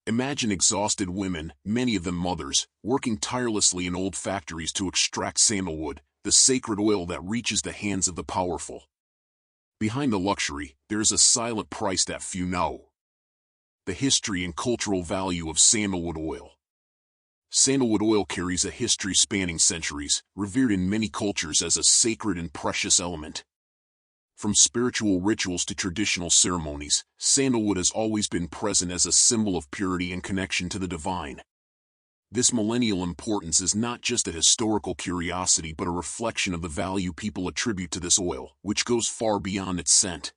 Imagine exhausted women, many of them mothers, working tirelessly in old factories to extract sandalwood, the sacred oil that reaches the hands of the powerful. Behind the luxury, there is a silent price that few know. The history and cultural value of sandalwood oil. Sandalwood oil carries a history spanning centuries, revered in many cultures as a sacred and precious element. From spiritual rituals to traditional ceremonies, sandalwood has always been present as a symbol of purity and connection to the divine. This millennial importance is not just a historical curiosity but a reflection of the value people attribute to this oil, which goes far beyond its scent.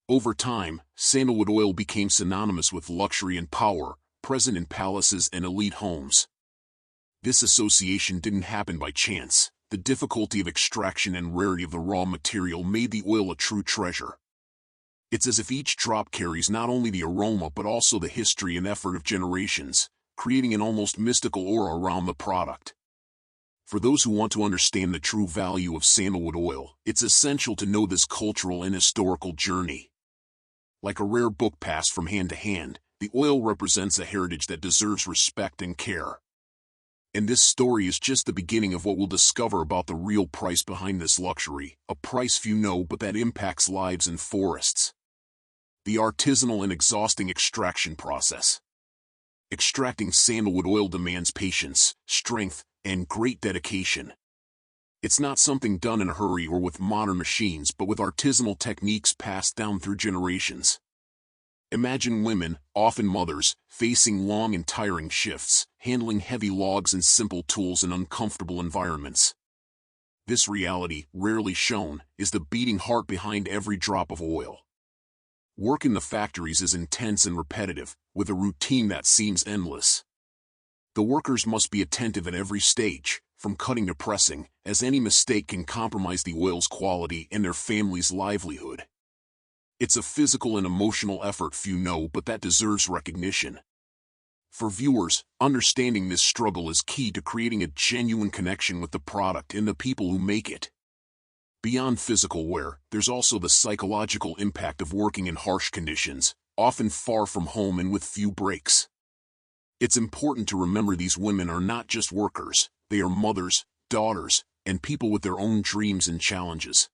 Over time, sandalwood oil became synonymous with luxury and power, present in palaces and elite homes. This association didn't happen by chance. The difficulty of extraction and rarity of the raw material made the oil a true treasure. It's as if each drop carries not only the aroma but also the history and effort of generations, creating an almost mystical aura around the product. For those who want to understand the true value of sandalwood oil, it's essential to know this cultural and historical journey. Like a rare book passed from hand to hand, the oil represents a heritage that deserves respect and care. And this story is just the beginning of what we'll discover about the real price behind this luxury, a price few know but that impacts lives and forests. The artisanal and exhausting extraction process. Extracting sandalwood oil demands patience, strength, and great dedication. It's not something done in a hurry or with modern machines but with artisanal techniques passed down through generations. Imagine women, often mothers, facing long and tiring shifts, handling heavy logs and simple tools in uncomfortable environments. This reality, rarely shown, is the beating heart behind every drop of oil. Work in the factories is intense and repetitive, with a routine that seems endless. The workers must be attentive at every stage, from cutting to pressing, as any mistake can compromise the oil's quality and their family's livelihood. It's a physical and emotional effort few know but that deserves recognition. For viewers, understanding this struggle is key to creating a genuine connection with the product and the people who make it. Beyond physical wear, there's also the psychological impact of working in harsh conditions, often far from home and with few breaks. It's important to remember these women are not just workers, they are mothers, daughters, and people with their own dreams and challenges.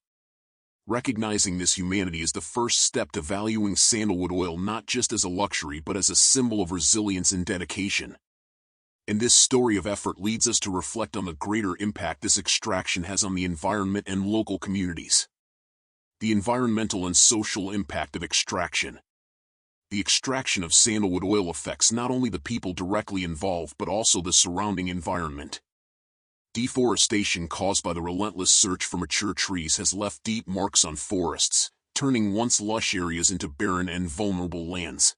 Recognizing this humanity is the first step to valuing sandalwood oil not just as a luxury but as a symbol of resilience and dedication. And this story of effort leads us to reflect on the greater impact this extraction has on the environment and local communities. The environmental and social impact of extraction. The extraction of sandalwood oil affects not only the people directly involved but also the surrounding environment. Deforestation caused by the relentless search for mature trees has left deep marks on forests, turning once lush areas into barren and vulnerable lands.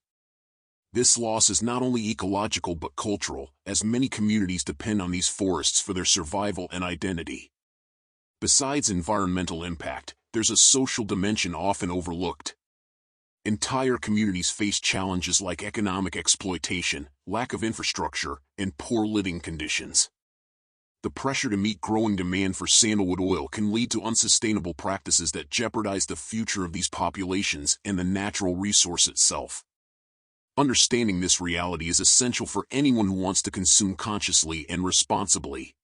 This loss is not only ecological but cultural, as many communities depend on these forests for their survival and identity. Besides environmental impact, there's a social dimension often overlooked. Entire communities face challenges like economic exploitation, lack of infrastructure, and poor living conditions. The pressure to meet growing demand for sandalwood oil can lead to unsustainable practices that jeopardize the future of these populations and the natural resource itself. Understanding this reality is essential for anyone who wants to consume consciously and responsibly.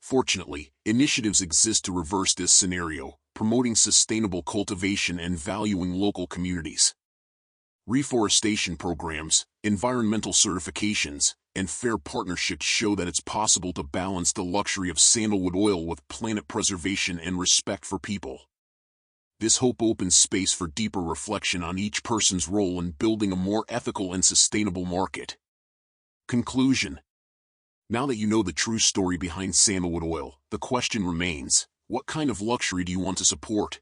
Fortunately, initiatives exist to reverse this scenario, promoting sustainable cultivation and valuing local communities. Reforestation programs, environmental certifications, and fair partnerships show that it's possible to balance the luxury of sandalwood oil with planet preservation and respect for people. This hope opens space for deeper reflection on each person's role in building a more ethical and sustainable market. Conclusion. Now that you know the true story behind sandalwood oil, the question remains, what kind of luxury do you want to support?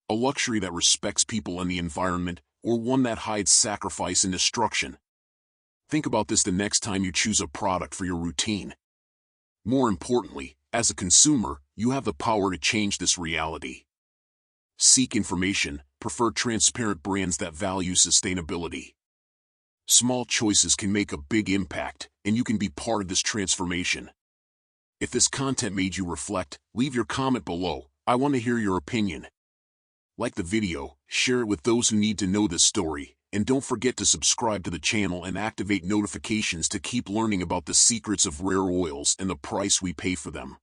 A luxury that respects people and the environment, or one that hides sacrifice and destruction? Think about this the next time you choose a product for your routine. More importantly, as a consumer, you have the power to change this reality. Seek information, prefer transparent brands that value sustainability. Small choices can make a big impact, and you can be part of this transformation. If this content made you reflect, leave your comment below. I want to hear your opinion. Like the video, share it with those who need to know this story, And don't forget to subscribe to the channel and activate notifications to keep learning about the secrets of rare oils and the price we pay for them.